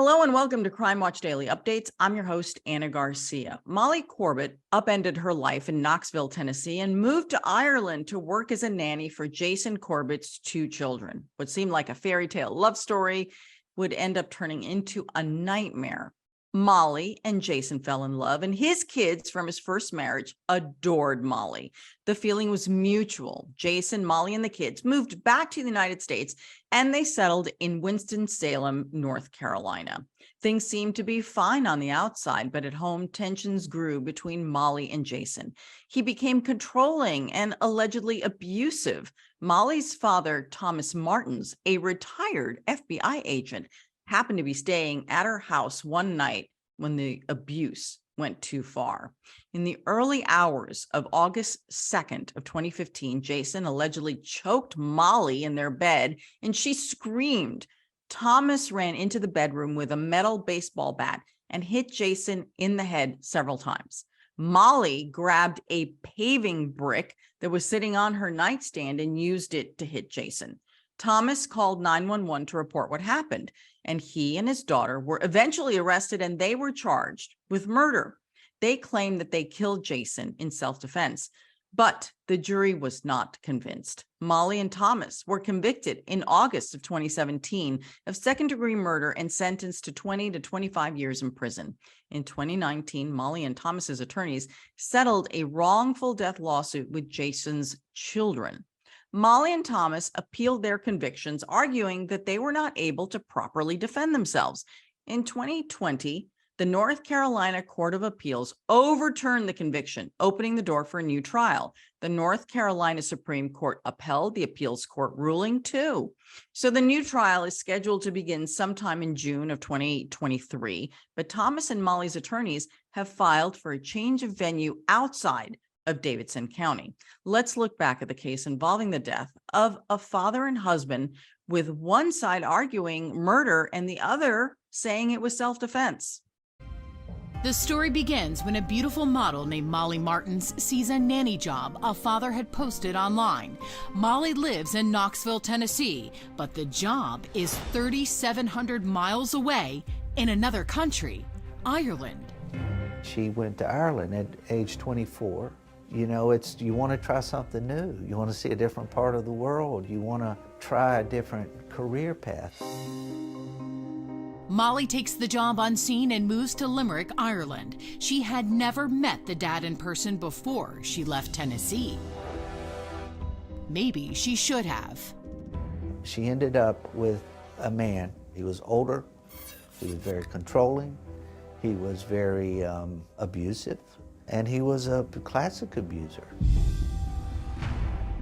Hello and welcome to Crime Watch Daily Updates. I'm your host, Anna Garcia. Molly Corbett upended her life in Knoxville, Tennessee, and moved to Ireland to work as a nanny for Jason Corbett's two children. What seemed like a fairy tale love story would end up turning into a nightmare. Molly and Jason fell in love, and his kids from his first marriage adored Molly. The feeling was mutual. Jason, Molly, and the kids moved back to the United States, and they settled in Winston-Salem, North Carolina. Things seemed to be fine on the outside, but at home, tensions grew between Molly and Jason. He became controlling and allegedly abusive. Molly's father, Thomas Martens, a retired FBI agent, happened to be staying at her house one night when the abuse went too far. In the early hours of August 2nd of 2015, Jason allegedly choked Molly in their bed and she screamed. Thomas ran into the bedroom with a metal baseball bat and hit Jason in the head several times. Molly grabbed a paving brick that was sitting on her nightstand and used it to hit Jason. Thomas called 911 to report what happened, and he and his daughter were eventually arrested and they were charged with murder. They claimed that they killed Jason in self-defense, but the jury was not convinced. Molly and Thomas were convicted in August of 2017 of second-degree murder and sentenced to 20 to 25 years in prison. In 2019, Molly and Thomas's attorneys settled a wrongful death lawsuit with Jason's children. Molly and Thomas appealed their convictions, arguing that they were not able to properly defend themselves. In 2020, the North Carolina Court of Appeals overturned the conviction, opening the door for a new trial. The North Carolina Supreme Court upheld the appeals court ruling too. So the new trial is scheduled to begin sometime in June of 2023, but Thomas and Molly's attorneys have filed for a change of venue outside of Davidson County. Let's look back at the case involving the death of a father and husband, with one side arguing murder and the other saying it was self-defense. The story begins when a beautiful model named Molly Martens sees a nanny job a father had posted online. Molly lives in Knoxville, Tennessee, but the job is 3,700 miles away in another country, Ireland. She went to Ireland at age 24. You know, you want to try something new. You want to see a different part of the world. You want to try a different career path. Molly takes the job unseen and moves to Limerick, Ireland. She had never met the dad in person before she left Tennessee. Maybe she should have. She ended up with a man. He was older. He was very controlling. He was very abusive. And he was a classic abuser.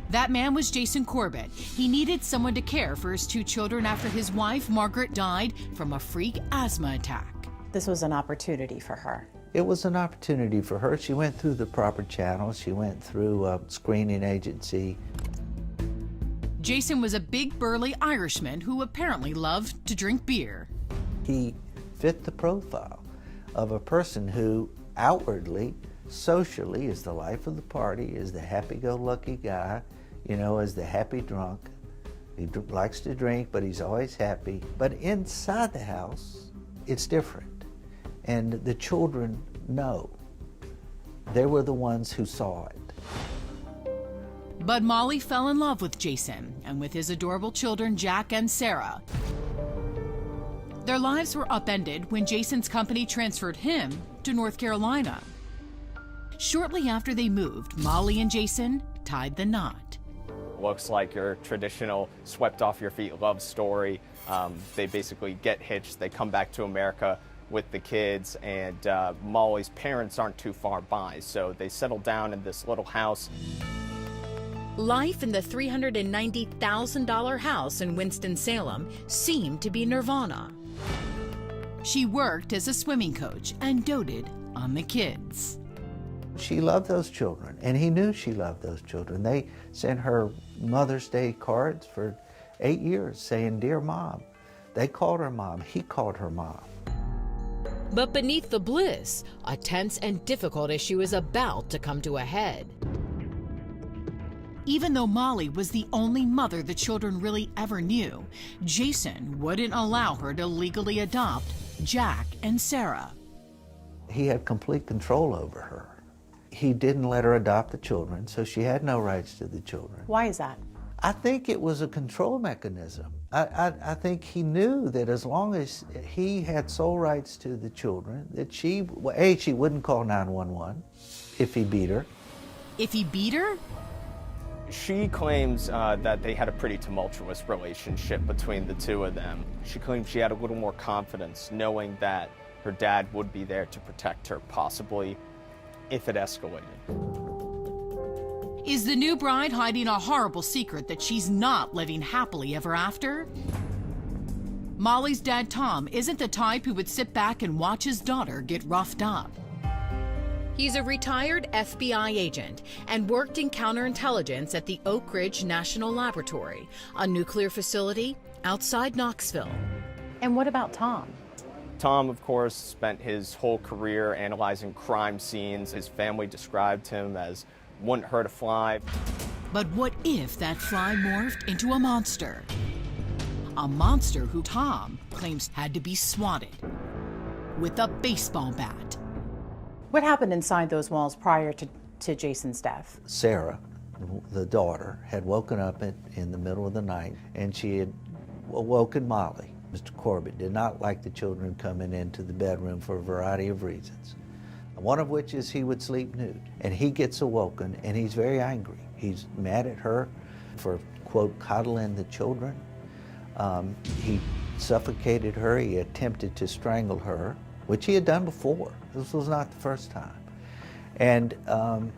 That man was Jason Corbett. He needed someone to care for his two children after his wife, Margaret, died from a freak asthma attack. This was an opportunity for her. It was an opportunity for her. She went through the proper channels. She went through a screening agency. Jason was a big, burly Irishman who apparently loved to drink beer. He fit the profile of a person who outwardly, socially, is the life of the party, is the happy-go-lucky guy, you know, is the happy drunk. He likes to drink, but he's always happy. But inside the house, it's different. And the children know. They were the ones who saw it. But Molly fell in love with Jason and with his adorable children, Jack and Sarah. Their lives were upended when Jason's company transferred him to North Carolina. Shortly after they moved, Molly and Jason tied the knot. Looks like your traditional swept off your feet love story. They basically get hitched, they come back to America with the kids, and Molly's parents aren't too far by, so they settle down in this little house. Life in the $390,000 house in Winston-Salem seemed to be nirvana. She worked as a swimming coach and doted on the kids. She loved those children, and he knew she loved those children. They sent her Mother's Day cards for 8 years saying, "Dear Mom." They called her Mom. He called her Mom. But beneath the bliss, a tense and difficult issue is about to come to a head. Even though Molly was the only mother the children really ever knew, Jason wouldn't allow her to legally adopt Jack and Sarah. He had complete control over her. He didn't let her adopt the children, so she had no rights to the children. Why is that? I think it was a control mechanism. I think he knew that as long as he had sole rights to the children, that she wouldn't call 911 if he beat her. If he beat her? She claims that they had a pretty tumultuous relationship between the two of them. She claims she had a little more confidence knowing that her dad would be there to protect her, possibly if it escalated. Is the new bride hiding a horrible secret that she's not living happily ever after? Molly's dad, Tom, isn't the type who would sit back and watch his daughter get roughed up. He's a retired FBI agent and worked in counterintelligence at the Oak Ridge National Laboratory, a nuclear facility outside Knoxville. And what about Tom? Tom, of course, spent his whole career analyzing crime scenes. His family described him as wouldn't hurt a fly. But what if that fly morphed into a monster? A monster who Tom claims had to be swatted with a baseball bat. What happened inside those walls prior to Jason's death? Sarah, the daughter, had woken up in the middle of the night, and she had awoken Molly. Mr. Corbett did not like the children coming into the bedroom for a variety of reasons, one of which is he would sleep nude. And he gets awoken, and he's very angry. He's mad at her for, quote, coddling the children. He suffocated her. He attempted to strangle her, which he had done before. This was not the first time. And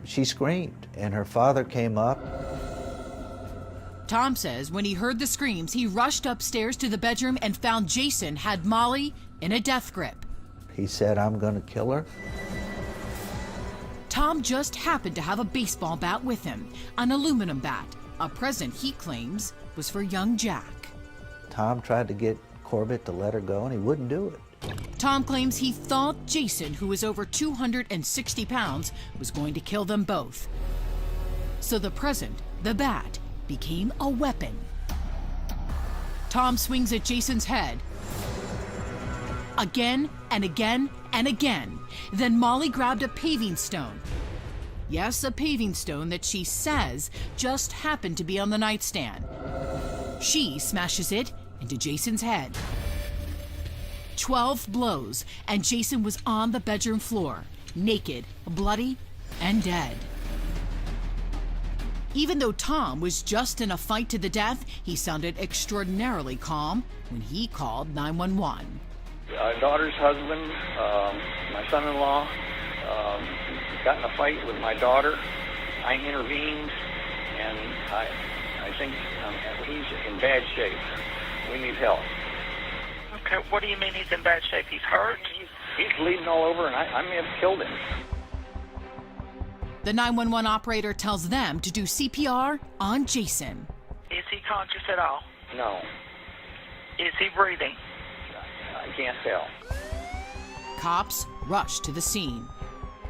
she screamed, and her father came up. Tom says when he heard the screams, he rushed upstairs to the bedroom and found Jason had Molly in a death grip. He said, "I'm going to kill her." Tom just happened to have a baseball bat with him, an aluminum bat, a present he claims was for young Jack. Tom tried to get Corbett to let her go, and he wouldn't do it. Tom claims he thought Jason, who was over 260 pounds, was going to kill them both. So the present, the bat, became a weapon. Tom swings at Jason's head. Again and again and again. Then Molly grabbed a paving stone. Yes, a paving stone that she says just happened to be on the nightstand. She smashes it into Jason's head. 12 blows, and Jason was on the bedroom floor, naked, bloody, and dead. Even though Tom was just in a fight to the death, he sounded extraordinarily calm when he called 911. Our daughter's husband, my son-in-law, got in a fight with my daughter. I intervened, and I think he's in bad shape. We need help. Okay, what do you mean he's in bad shape? He's hurt? He's bleeding all over, and I may have killed him. The 911 operator tells them to do CPR on Jason. Is he conscious at all? No, Is he breathing? I can't tell. Cops rush to the scene.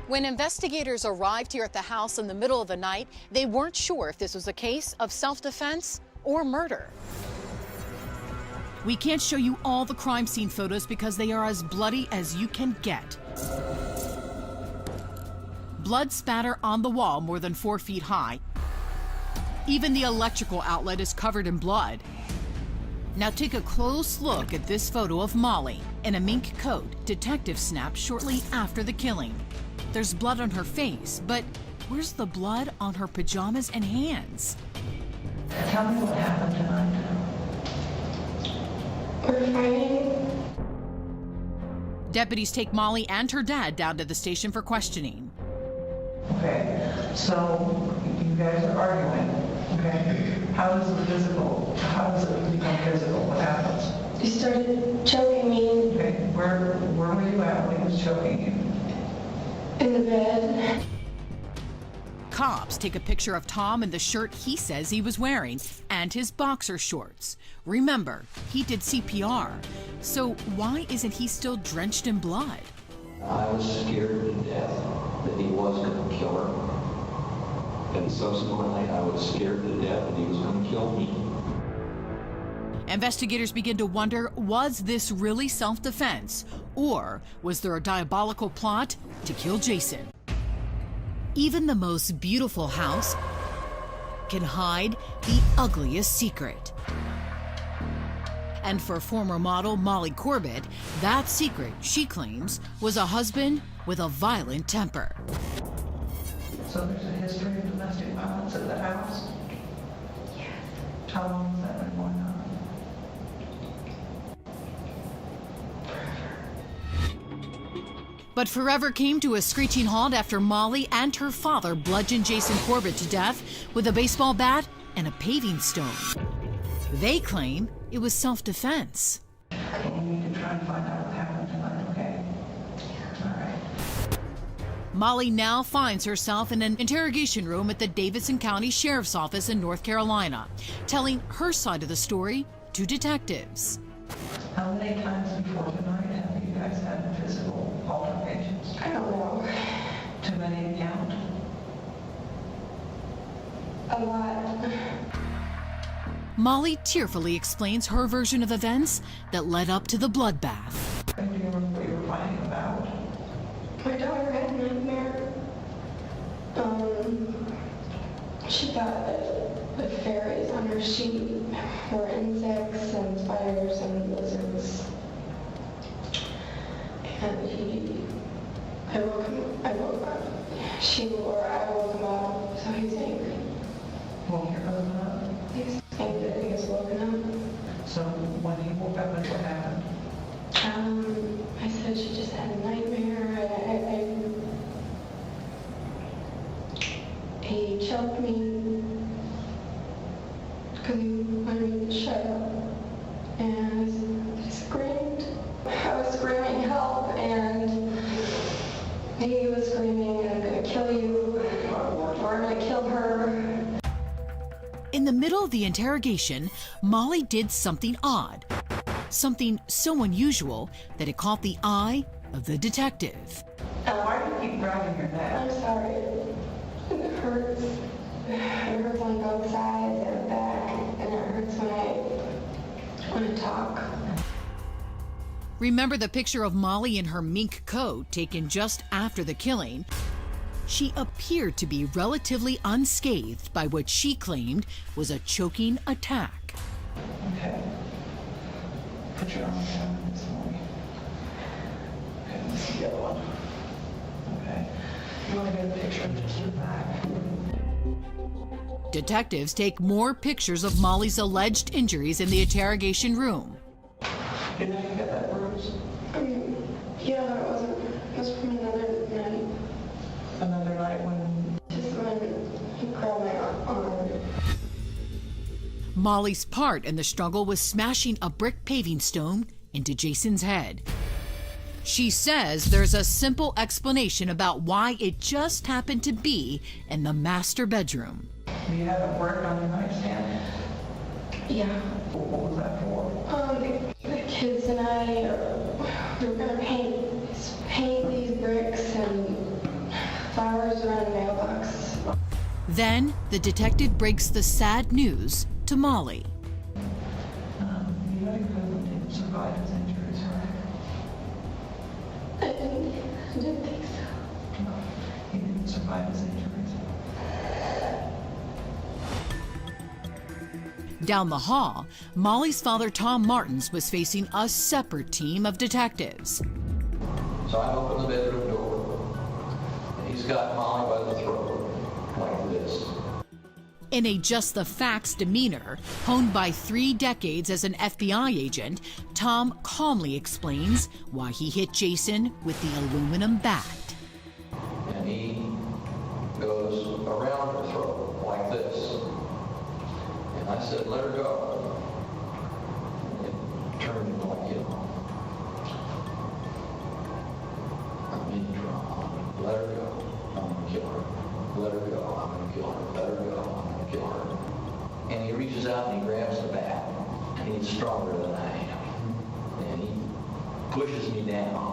When investigators arrived here at the house in the middle of the night, they weren't sure if this was a case of self-defense or murder. We can't show you all the crime scene photos because they are as bloody as you can get. Blood spatter on the wall more than 4 feet high. Even the electrical outlet is covered in blood. Now take a close look at this photo of Molly in a mink coat detectives snapped shortly after the killing. There's blood on her face, but where's the blood on her pajamas and hands? Tell me what happened tonight. We're fighting. Deputies take Molly and her dad down to the station for questioning. Okay, so you guys are arguing, okay? How does it become physical? What happens? He started choking me Okay, where were you at when he was choking you? in the bed. Cops take a picture of Tom in the shirt he says he was wearing and his boxer shorts. Remember, he did CPR, so why isn't he still drenched in blood? I was scared to death that he was going to kill her. And subsequently, I was scared to death that he was going to kill me. Investigators begin to wonder, was this really self-defense, or was there a diabolical plot to kill Jason? Even the most beautiful house can hide the ugliest secret. And for former model Molly Corbett, that secret, she claims, was a husband with a violent temper. So there's a history of domestic violence at the house? Yes. How long has that been going on? But forever came to a screeching halt after Molly and her father bludgeoned Jason Corbett to death with a baseball bat and a paving stone. They claim it was self-defense. We need to try and find out what happened tonight, okay? All right. Molly now finds herself in an interrogation room at the Davidson County Sheriff's Office in North Carolina, telling her side of the story to detectives. How many times before tonight have you guys had physical altercations? I don't know. Too many to count? A lot. Molly tearfully explains her version of events that led up to the bloodbath. Do you remember what you were fighting about? My daughter had a nightmare. She thought that the fairies on her sheet were insects and spiders and lizards. And I woke up. I woke him up, so he's angry. Well, you're open up. He's angry that he was woken up. So when he woke up, what happened? I said she just had a nightmare. He choked me because he wanted me to shut up. And I screamed. I was screaming help, and he was screaming, I'm going to kill you, or I'm going to kill her. In the middle of the interrogation, Molly did something odd. Something so unusual that it caught the eye of the detective. Why do you keep grabbing your neck? I'm sorry. It hurts. It hurts on both sides and back, and it hurts when I talk. Remember the picture of Molly in her mink coat taken just after the killing? She appeared to be relatively unscathed by what she claimed was a choking attack. Okay. Put your arm down this morning. Okay, let's see the other one. Okay. You want to get a picture of just your back? Detectives take more pictures of Molly's alleged injuries in the interrogation room. You know you got that bruise? Yeah, it wasn't. It was from another night. Another night when? Just when he grabbed my arm. Molly's part in the struggle was smashing a brick paving stone into Jason's head. She says there's a simple explanation about why it just happened to be in the master bedroom. Do you have a brick on your nightstand? Yeah. What was that for? The kids and I were going to paint these bricks and flowers around the mailbox. Then the detective breaks the sad news to Molly. You know your husband didn't survive his injuries, right? I didn't think so. No, he didn't survive his injuries. Down the hall, Molly's father, Tom Martens, was facing a separate team of detectives. So I open the bedroom door, and he's got Molly by the throat, like this. In a just the facts demeanor, honed by 3 decades as an FBI agent, Tom calmly explains why he hit Jason with the aluminum bat. And he goes around her throat, like this. And I said, let her go. And it turned like, I'm in trouble. Let her go. I'm going to kill her. Let her go. I'm going to kill her. Let her go. I'm going to kill her. And he reaches out and he grabs the bat. And he's stronger than I am. And he pushes me down.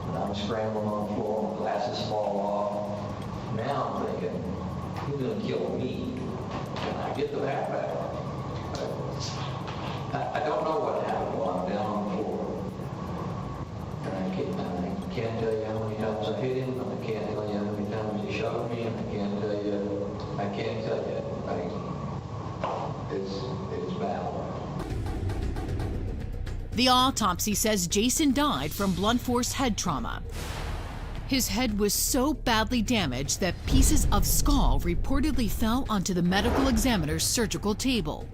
And I'm scrambling on the floor. My glasses fall off. Now I'm thinking, he's going to kill me. Can I get the bat back? I don't know what happened while I'm down on the floor. And I can't tell you how many times I hit him, and I can't tell you how many times he shoved me, and I can't tell you. It's bad. The autopsy says Jason died from blunt force head trauma. His head was so badly damaged that pieces of skull reportedly fell onto the medical examiner's surgical table.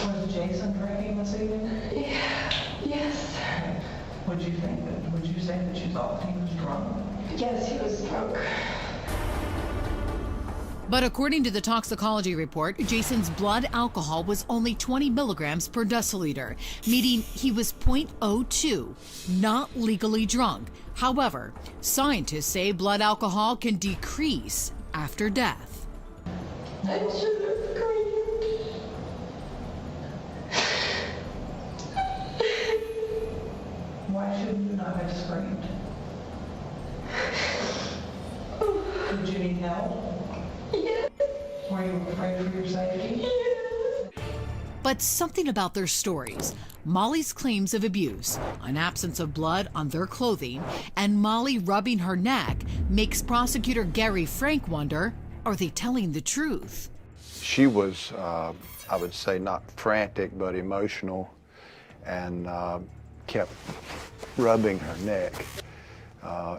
Was Jason drinking this evening? Yeah. Yes. Would you say that you thought he was drunk? Yes, he was drunk. But according to the toxicology report, Jason's blood alcohol was only 20 milligrams per deciliter, meaning he was 0.02, not legally drunk. However, scientists say blood alcohol can decrease after death. I should have screamed. Why should you not have screamed? Did you need help? Yes. Were you afraid for your safety? Yes. But something about their stories, Molly's claims of abuse, an absence of blood on their clothing, and Molly rubbing her neck makes prosecutor Gary Frank wonder, are they telling the truth? She was, I would say, not frantic, but emotional, and kept rubbing her neck,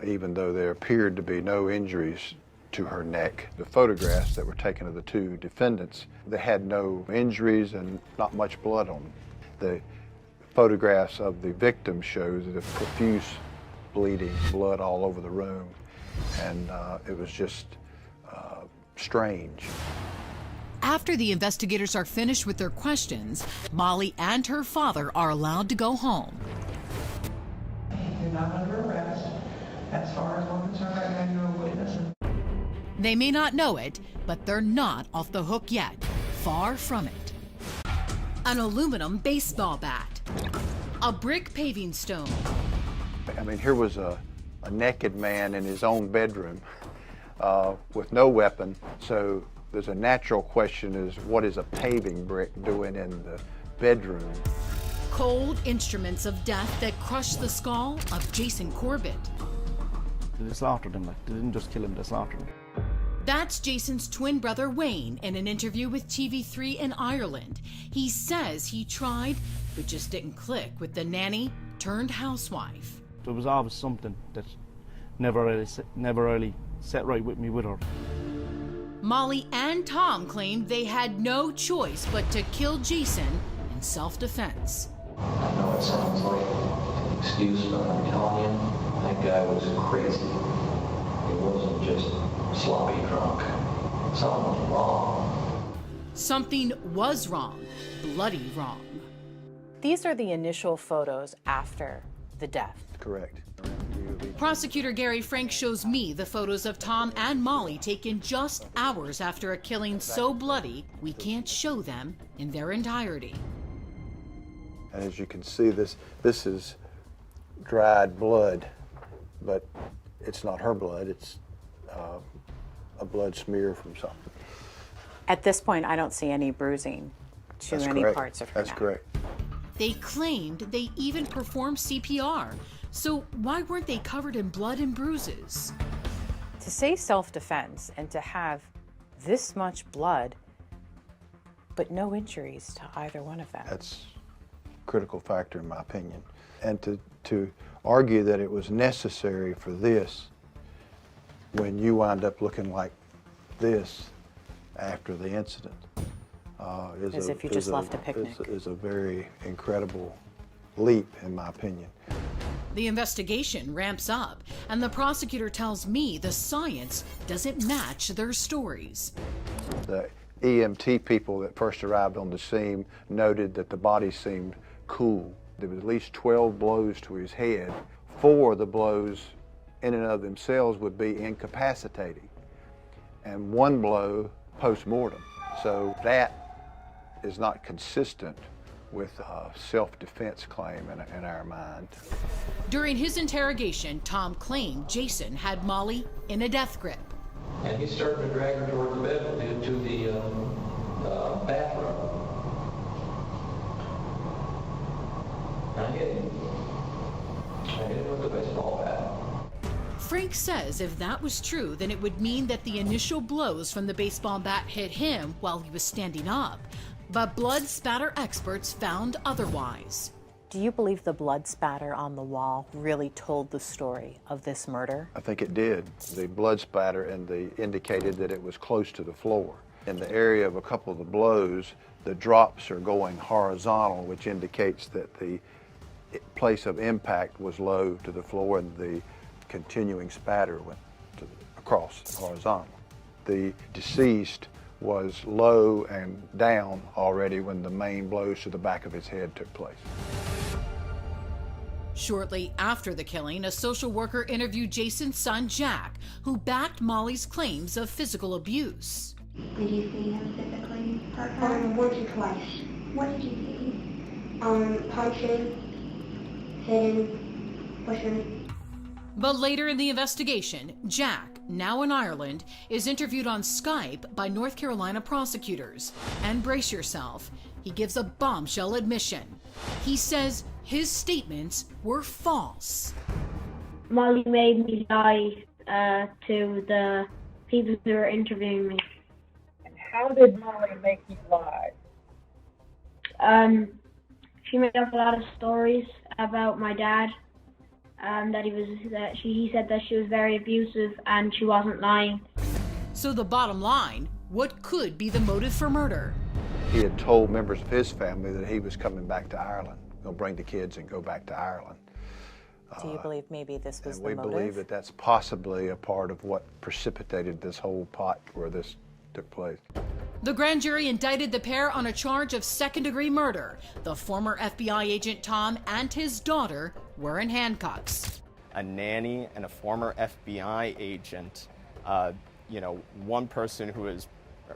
even though there appeared to be no injuries to her neck. The photographs that were taken of the two defendants, they had no injuries and not much blood on them. The photographs of the victim shows the profuse bleeding, blood all over the room, and it was just strange. After the investigators are finished with their questions, Molly and her father are allowed to go home. You're not under arrest. As far as we're concerned right now, you're a witness. They may not know it, but they're not off the hook yet. Far from it. An aluminum baseball bat. A brick paving stone. I mean, here was a naked man in his own bedroom with no weapon, so there's a natural question is, what is a paving brick doing in the bedroom? Cold instruments of death that crushed the skull of Jason Corbett. They slaughtered him, they didn't just kill him, they slaughtered him. That's Jason's twin brother Wayne in an interview with TV3 in Ireland. He says he tried, but just didn't click with the nanny turned housewife. There was always something that never really set right with me with her. Molly and Tom claimed they had no choice but to kill Jason in self-defense. I know it sounds like an excuse, but I'm telling you, that guy was crazy. He wasn't just sloppy drunk. Something was wrong. Something was wrong, bloody wrong. These are the initial photos after the death. Correct. Prosecutor Gary Frank shows me the photos of Tom and Molly taken just hours after a killing so bloody we can't show them in their entirety. And as you can see, this is dried blood, but it's not her blood, it's a blood smear from something. At this point, I don't see any bruising to That's any correct. parts of her That's neck. correct. They claimed they even performed CPR, so why weren't they covered in blood and bruises? To say self-defense and to have this much blood, but no injuries to either one of them. That's a critical factor in my opinion. And to argue that it was necessary for this when you wind up looking like this after the incident As if you just left a picnic. is a very incredible leap in my opinion. The investigation ramps up, and the prosecutor tells me the science doesn't match their stories. The EMT people that first arrived on the scene noted that the body seemed cool. There was at least 12 blows to his head. 4 of the blows in and of themselves would be incapacitating, and 1 blow post-mortem. So that is not consistent with a self-defense claim in our mind. During his interrogation, Tom claimed Jason had Molly in a death grip. And he started to drag her toward the bed, to the bathroom. with a baseball bat. Frank says if that was true, then it would mean that the initial blows from the baseball bat hit him while he was standing up. But blood spatter experts found otherwise. Do you believe the blood spatter on the wall really told the story of this murder? I think it did. The blood spatter indicated that it was close to the floor. In the area of a couple of the blows, the drops are going horizontal, which indicates that the place of impact was low to the floor and the continuing spatter went across horizontal. The deceased was low and down already when the main blows to the back of his head took place. Shortly after the killing, a social worker interviewed Jason's son, Jack, who backed Molly's claims of physical abuse. Did you see him physically? Once or twice. What did you see? Punching, hitting, pushing. But later in the investigation, Jack, now in Ireland, is interviewed on Skype by North Carolina prosecutors. And brace yourself, he gives a bombshell admission. He says his statements were false. Molly made me lie to the people who were interviewing me. And how did Molly make you lie? She made up a lot of stories about my dad. He said that she was very abusive and she wasn't lying. So the bottom line, what could be the motive for murder? He had told members of his family that he was coming back to Ireland. He'll bring the kids and go back to Ireland. Do you believe maybe this was the motive? We believe that that's possibly a part of what precipitated this whole pot where this took place. The grand jury indicted the pair on a charge of second-degree murder. The former FBI agent Tom and his daughter were in handcuffs. A nanny and a former FBI agent, one person who has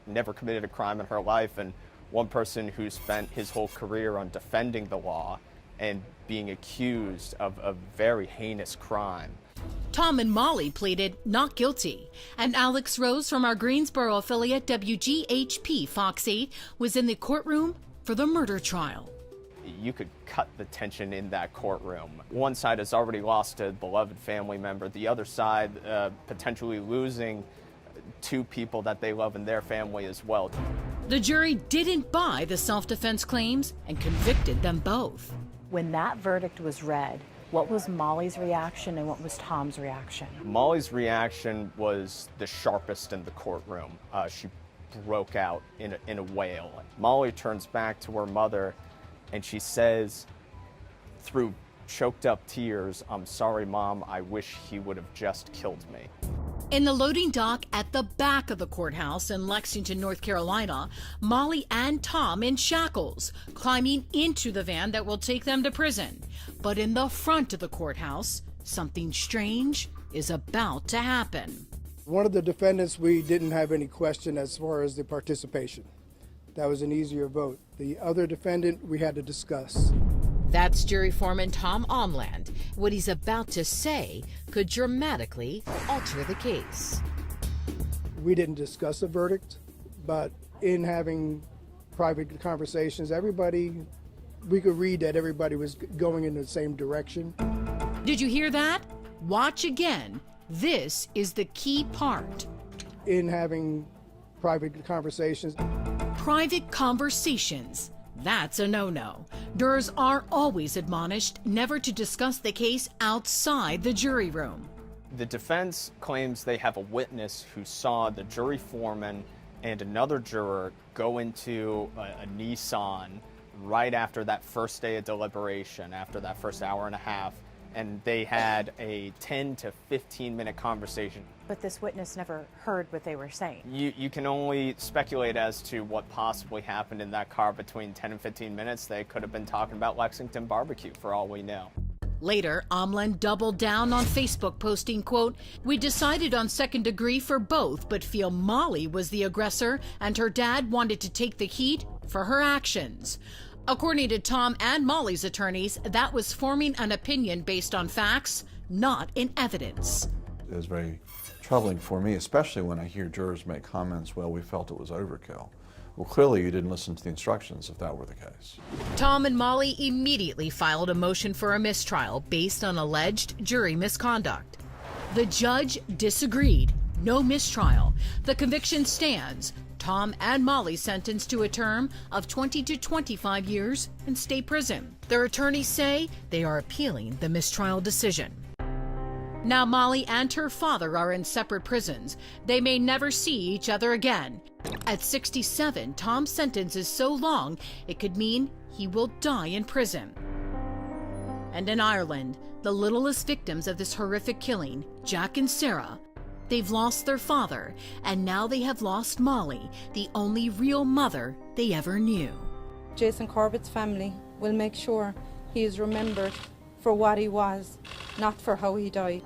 never committed a crime in her life and one person who spent his whole career on defending the law and being accused of a very heinous crime. Tom and Molly pleaded not guilty, and Alex Rose from our Greensboro affiliate WGHP Fox 8 was in the courtroom for the murder trial. You could cut the tension in that courtroom. One side has already lost a beloved family member, the other side potentially losing two people that they love in their family as well. The jury didn't buy the self-defense claims and convicted them both. When that verdict was read, what was Molly's reaction and what was Tom's reaction? Molly's reaction was the sharpest in the courtroom. She broke out in a wail. Molly turns back to her mother and she says, through choked up tears, "I'm sorry, Mom, I wish he would have just killed me." In the loading dock at the back of the courthouse in Lexington, North Carolina, Molly and Tom in shackles, climbing into the van that will take them to prison. But in the front of the courthouse, something strange is about to happen. One of the defendants, we didn't have any question as far as the participation. That was an easier vote. The other defendant, we had to discuss. That's jury foreman Tom Omland. What he's about to say could dramatically alter the case. We didn't discuss a verdict, but in having private conversations, we could read that everybody was going in the same direction. Did you hear that? Watch again. This is the key part. In having private conversations. Private conversations. That's a no-no. Jurors are always admonished never to discuss the case outside the jury room. The defense claims they have a witness who saw the jury foreman and another juror go into a Nissan right after that first day of deliberation, after that first hour and a half, and they had a 10 to 15 minute conversation. But this witness never heard what they were saying. You can only speculate as to what possibly happened in that car between 10 and 15 minutes. They could have been talking about Lexington barbecue for all we know. Later, Omland doubled down on Facebook, posting, quote, "We decided on second degree for both, but feel Molly was the aggressor and her dad wanted to take the heat for her actions." According to Tom and Molly's attorneys, that was forming an opinion based on facts, not in evidence. It was very troubling for me, especially when I hear jurors make comments, well, we felt it was overkill. Well, clearly you didn't listen to the instructions if that were the case. Tom and Molly immediately filed a motion for a mistrial based on alleged jury misconduct. The judge disagreed. No mistrial. The conviction stands. Tom and Molly sentenced to a term of 20 to 25 years in state prison. Their attorneys say they are appealing the mistrial decision. Now Molly and her father are in separate prisons. They may never see each other again. At 67, Tom's sentence is so long it could mean he will die in prison. And in Ireland, the littlest victims of this horrific killing, Jack and Sarah, they've lost their father, and now they have lost Molly, the only real mother they ever knew. Jason Corbett's family will make sure he is remembered for what he was, not for how he died.